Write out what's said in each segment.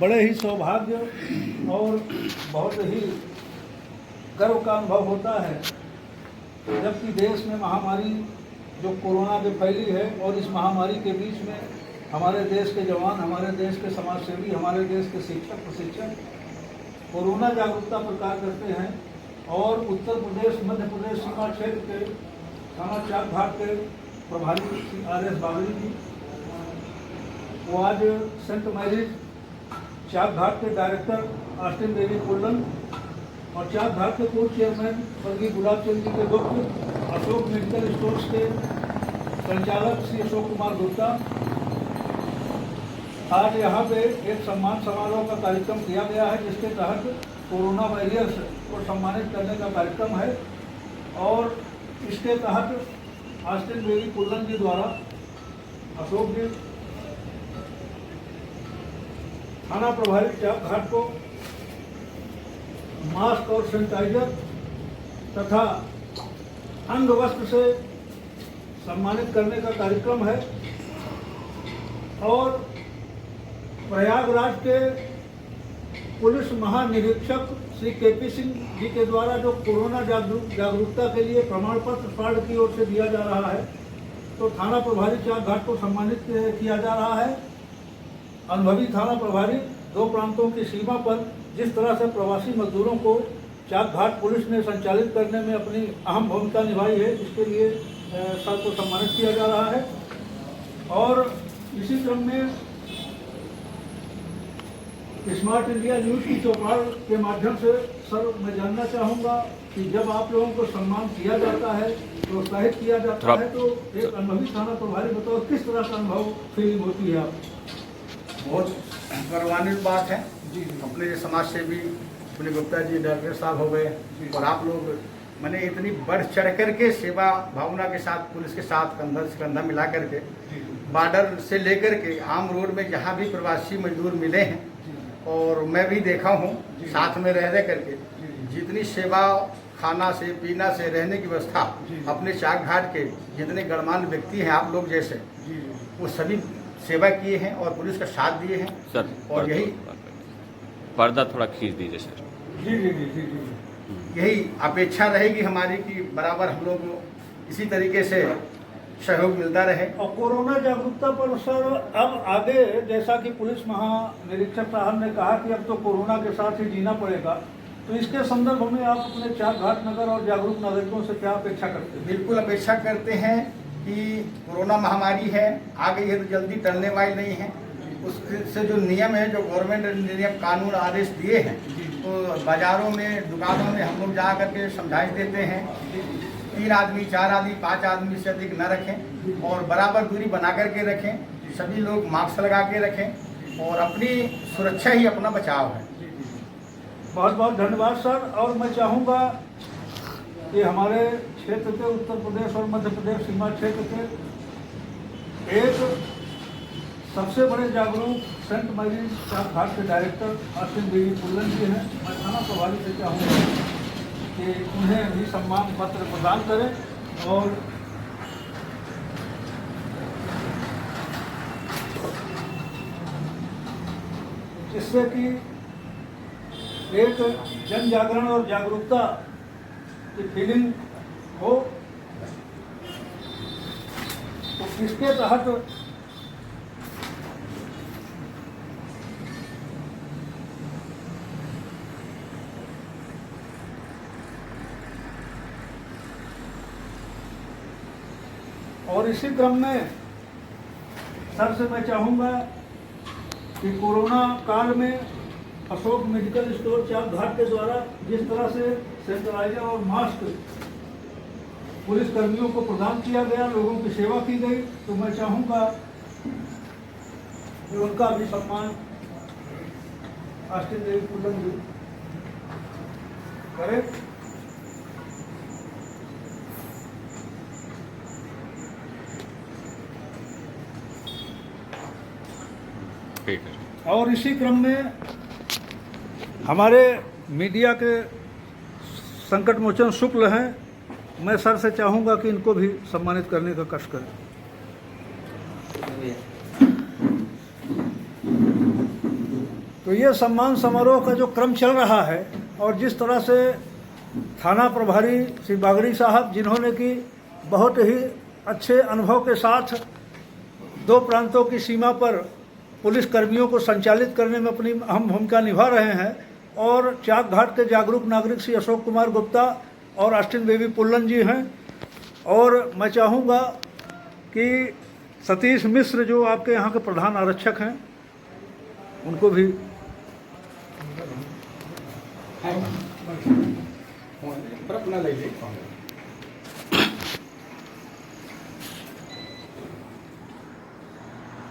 बड़े ही सौभाग्य और बहुत ही गर्व का अनुभव होता है जबकि देश में महामारी जो कोरोना के फैली है और इस महामारी के बीच में हमारे देश के जवान, हमारे देश के समाजसेवी, हमारे देश के शिक्षक प्रशिक्षक कोरोना जागरूकता प्रचार करते हैं। और उत्तर प्रदेश, मध्य प्रदेश सीमा क्षेत्र के थाना चाक घाट के प्रभारी RS बागड़ी जी, वो आज सेंट मैरिज चाक घाट के डायरेक्टर ऑस्टिन बेबी कुल्लन और चाक घाट के पूर्व चेयरमैन स्वर्गीय गुलाब चंद जी के गुप्त, अशोक मेडिकल स्टोर्स के संचालक श्री अशोक कुमार गुप्ता, आज यहाँ पे एक सम्मान समारोह का कार्यक्रम किया गया है जिसके तहत कोरोना वॉरियर्स को सम्मानित करने का कार्यक्रम है। और इसके तहत ऑस्टिन बेबी कुल्लन जी द्वारा अशोक जी थाना प्रभारी चाक घाट को मास्क और सैनिटाइजर तथा अंग वस्त्र से सम्मानित करने का कार्यक्रम है। और प्रयागराज के पुलिस महानिरीक्षक श्री KP सिंह जी के द्वारा जो कोरोना जागरूकता के लिए प्रमाण पत्र फाड़ की ओर से दिया जा रहा है, तो थाना प्रभारी चाक घाट को सम्मानित किया जा रहा है। अनुभवी थाना प्रभारी दो प्रांतों की सीमा पर जिस तरह से प्रवासी मजदूरों को चाक घाट पुलिस ने संचालित करने में अपनी अहम भूमिका निभाई है, इसके लिए सर को सम्मानित किया जा रहा है। और इसी क्रम में स्मार्ट इंडिया न्यूज़ की चौपाल के माध्यम से सर मैं जानना चाहूँगा कि जब आप लोगों को सम्मान किया जाता है, प्रोत्साहित किया जाता है, तो एक अनुभवी थाना प्रभारी बताओ किस तरह का अनुभव फीलिंग होती है आप? बहुत गौरवान्वित बात है। अपने जो समाज सेवी अपने गुप्ता जी डायरेक्टर साहब हो गए और आप लोग मैंने इतनी बढ़ चढ़ करके सेवा भावना के साथ पुलिस के साथ कंधा से कंधा मिला करके बॉर्डर से लेकर के आम रोड में जहाँ भी प्रवासी मजदूर मिले हैं और मैं भी देखा हूँ साथ में रह करके जितनी सेवा खाना से पीना से रहने की व्यवस्था अपने चाक घाट के जितने गणमान्य व्यक्ति हैं आप लोग जैसे वो सभी सेवा किए हैं और पुलिस का साथ दिए हैं सर। और यही पर्दा थोड़ा खींच दीजिए सर। यही अपेक्षा रहेगी हमारी कि बराबर हम लोग इसी तरीके से सहयोग मिलता रहे। और कोरोना जागरूकता पर सर अब आगे जैसा कि पुलिस महानिरीक्षक साहब ने कहा कि अब तो कोरोना के साथ ही जीना पड़ेगा, तो इसके संदर्भ में आप अपने चाक घाट नगर और जागरूक नागरिकों से क्या अपेक्षा करते हैं? बिल्कुल अपेक्षा करते हैं कि कोरोना महामारी है, आ गई है तो जल्दी टलने वाली नहीं है। उससे जो नियम है, जो गवर्नमेंट ने नियम कानून आदेश दिए हैं, तो बाज़ारों में दुकानों में हम लोग जा करके समझाइश देते हैं 3 आदमी 4 आदमी 5 आदमी से अधिक न रखें और बराबर दूरी बना करके रखें, सभी लोग मास्क लगा के रखें और अपनी सुरक्षा ही अपना बचाव है। बहुत बहुत धन्यवाद सर। और मैं चाहूँगा कि हमारे क्षेत्र के उत्तर प्रदेश और मध्य प्रदेश सीमा क्षेत्र के एक सबसे बड़े जागरूक सेंट मैरिज चाक घाट के डायरेक्टर ऑस्टिन बेबी कुल्लन जी हैं। मैं थाना प्रभारी से चाहूँगा कि उन्हें भी सम्मान पत्र प्रदान करें और जिससे कि एक जन जागरण और जागरूकता की फीलिंग हो। तो इसके तहत और इसी क्रम में सर से मैं चाहूँगा कि कोरोना काल में अशोक मेडिकल स्टोर चाक घाट के द्वारा जिस तरह से सैनिटाइजर और मास्क पुलिस कर्मियों को प्रदान किया गया, लोगों की सेवा की गई, तो मैं चाहूँगा कि उनका भी सम्मान ऑस्टिन बेबी कुल्लन जी करें। और इसी क्रम में हमारे मीडिया के संकट मोचन शुक्ल हैं, मैं सर से चाहूँगा कि इनको भी सम्मानित करने का कष्ट करें। तो ये सम्मान समारोह का जो क्रम चल रहा है और जिस तरह से थाना प्रभारी श्री बागड़ी साहब, जिन्होंने कि बहुत ही अच्छे अनुभव के साथ दो प्रांतों की सीमा पर पुलिस कर्मियों को संचालित करने में अपनी अहम भूमिका निभा रहे हैं, और चाक घाट के जागरूक नागरिक श्री अशोक कुमार गुप्ता और ऑस्टिन बेबी पुल्लन जी हैं। और मैं चाहूँगा कि सतीश मिश्र जो आपके यहाँ के प्रधान आरक्षक हैं, उनको भी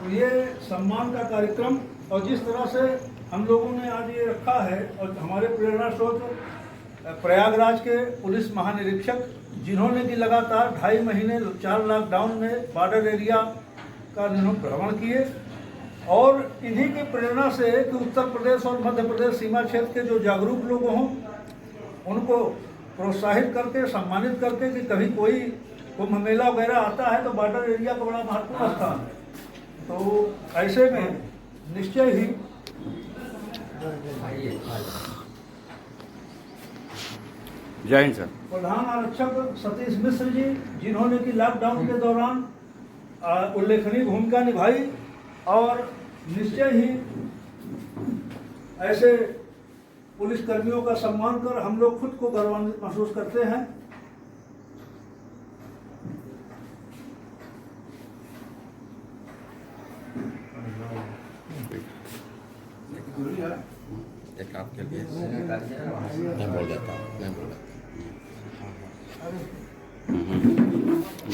तो ये सम्मान का कार्यक्रम और जिस तरह से हम लोगों ने आज ये रखा है, और हमारे प्रेरणा स्रोत प्रयागराज के पुलिस महानिरीक्षक, जिन्होंने कि लगातार 2.5 महीने 4 लॉकडाउन में बॉर्डर एरिया का भ्रमण किए, और इन्हीं की प्रेरणा से कि उत्तर प्रदेश और मध्य प्रदेश सीमा क्षेत्र के जो जागरूक लोग हों, उनको प्रोत्साहित करके, सम्मानित करके कि कभी कोई कुंभ मेला वगैरह आता है तो बॉर्डर एरिया का बड़ा महत्वपूर्ण स्थान है। तो ऐसे में निश्चय ही जय हिंद सर। प्रधान आरक्षक सतीश मिश्र जी, जिन्होंने कि लॉकडाउन के दौरान उल्लेखनीय भूमिका निभाई, और निश्चय ही ऐसे पुलिस कर्मियों का सम्मान कर हम लोग खुद को गौरवान्वित महसूस करते हैं। एक आपके लिए मैं बोल देता हूँ, मैं बोल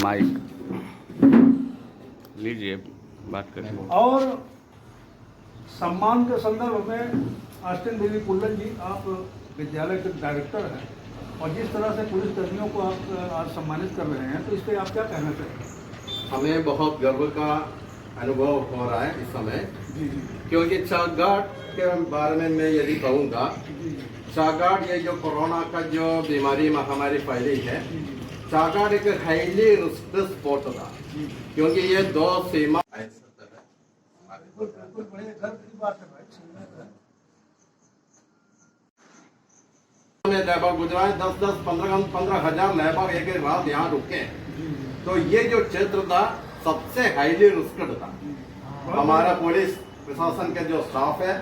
माइक लीजिए, बात करिए। और सम्मान के संदर्भ में ऑस्टिन बेबी पुल्लन जी, आप विद्यालय के डायरेक्टर हैं, और जिस तरह से पुलिस कर्मियों को आप आज सम्मानित कर रहे हैं, तो इस पर आप क्या कहना चाहेंगे? हमें बहुत गर्व का अनुभव हो रहा है इस समय, क्योंकि चाक घाट के बारे में मैं यदि कहूँगा, चाक घाट ये जो कोरोना का जो बीमारी महामारी फैली है, चाक घाट एक हाईली रिस्क स्पॉट था, क्योंकि ये 2 सीमा में लेबर गुजराए 10-15 हजार लेबर एक रात यहाँ रुके। तो ये जो क्षेत्र था सबसे हाईली रिस्क्ड था। हमारा पुलिस प्रशासन के जो स्टाफ है,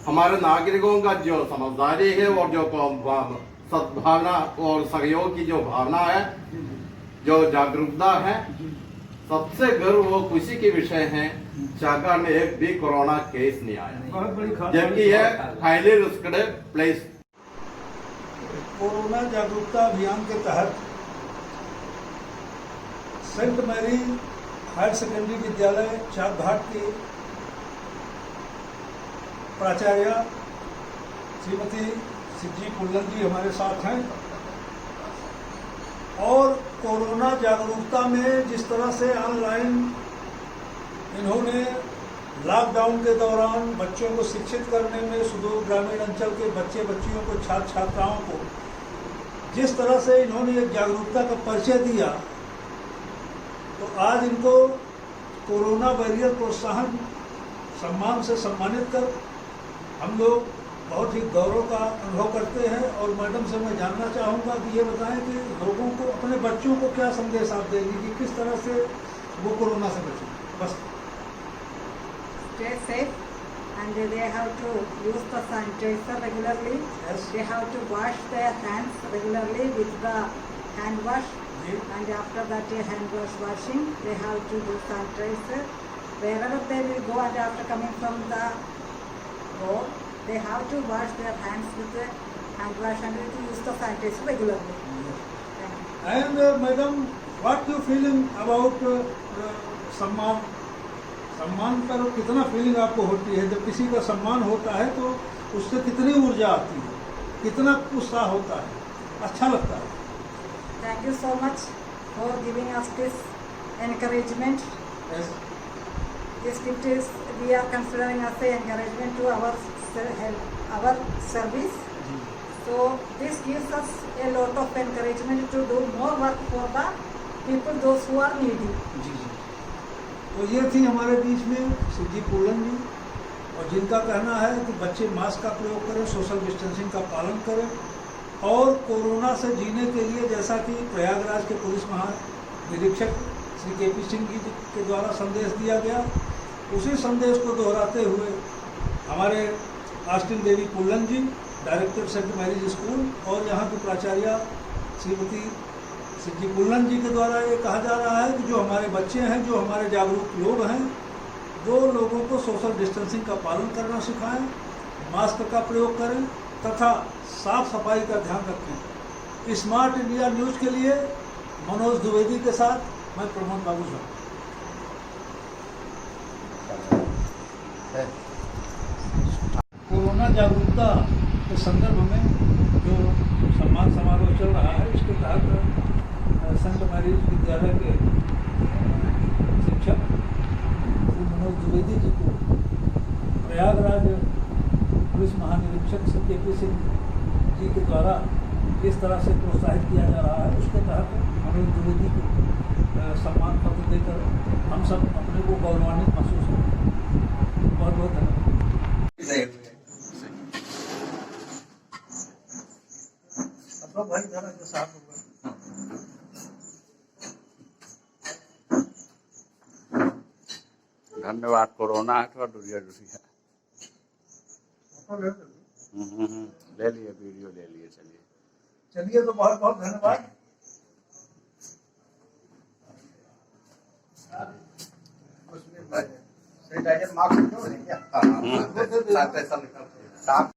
हमारे नागरिकों का जो समझदारी है और जो सद्भावना और सहयोग की जो भावना है, जो जागरूकता है, सबसे गर्व वो खुशी के विषय है। चाका में एक भी कोरोना केस नहीं आया, जबकि यह हाईली रिस्क्ड प्लेस। कोरोना जागरूकता अभियान के तहत सेंट मैरी हायर सेकेंडरी विद्यालय चाक घाट की प्राचार्य श्रीमती सिद्धि पुल्लन जी हमारे साथ हैं, और कोरोना जागरूकता में जिस तरह से ऑनलाइन इन्होंने लॉकडाउन के दौरान बच्चों को शिक्षित करने में, सुदूर ग्रामीण अंचल के बच्चे बच्चियों को, छात्र छात्राओं को जिस तरह से इन्होंने एक जागरूकता का परिचय दिया, तो आज इनको कोरोना वॉरियर प्रोत्साहन सम्मान से सम्मानित कर हम लोग बहुत ही गौरव का अनुभव करते हैं। और मैडम से मैं जानना चाहूँगा कि ये बताएं कि लोगों को, अपने बच्चों को क्या संदेश आप देंगे कि किस तरह से वो कोरोना से बचें? बस Stay safe, and they have to use the sanitizer regularly. Yes. They have to wash their hands regularly with the hand wash, and after that hand washing, they have to do sanitizer. Wherever they will go, and after coming from the road, they have to wash their hands with the hand wash and to use the sanitizer regularly. And madam, what you feeling about सम्मान? सम्मान पर कितना feeling आपको होती है? जब किसी का सम्मान होता है तो उससे कितनी ऊर्जा आती है, कितना उत्साह होता है, अच्छा लगता है। Thank you so much for giving us this encouragement. Yes. This gift is, we are considering as a encouragement to our service. So this gives us a lot of encouragement to do more work for the people, those who are needy. जी जी। तो ये थी हमारे बीच में सिद्धि पुल्लन जी, और जिनका कहना है कि बच्चे मास्क का प्रयोग करें, सोशल डिस्टेंसिंग का पालन करें और कोरोना से जीने के लिए जैसा कि प्रयागराज के पुलिस महानिरीक्षक श्री के.पी. सिंह जी के द्वारा संदेश दिया गया, उसी संदेश को दोहराते हुए हमारे आस्टिन देवी पुल्लन जी, डायरेक्टर सेंट मैरिज स्कूल और यहाँ की प्राचार्य श्रीमती सिद्धि पुल्लन जी के द्वारा ये कहा जा रहा है कि जो हमारे बच्चे हैं, जो हमारे जागरूक लोग हैं, वो लोगों को सोशल डिस्टेंसिंग का पालन करना सिखाएं, मास्क का प्रयोग करें तथा साफ सफाई का ध्यान रखें। स्मार्ट इंडिया न्यूज़ के लिए मनोज द्विवेदी के साथ मैं प्रमोद बाबू साहब। कोरोना जागरूकता के संदर्भ में जो सम्मान समारोह चल रहा है, इसके तहत सेंट मैरिज विद्यालय के शिक्षक श्री मनोज द्विवेदी जी को प्रयागराज पुलिस महानिरीक्षक श्री के.पी. सिंह जी के द्वारा किस तरह से प्रोत्साहित किया जा रहा है, उसके तहत मनोज द्विवेदी को सम्मान पत्र देकर हम सब अपने को गौरवान्वित महसूस करें। बहुत बहुत धन्यवाद। भाई जरा के साथ धन्यवाद। कोरोना है थोड़ा दूरिया दूरी है। ले लिए, वीडियो ले लिए। चलिए तो बहुत बहुत धन्यवाद। Sanitiser mask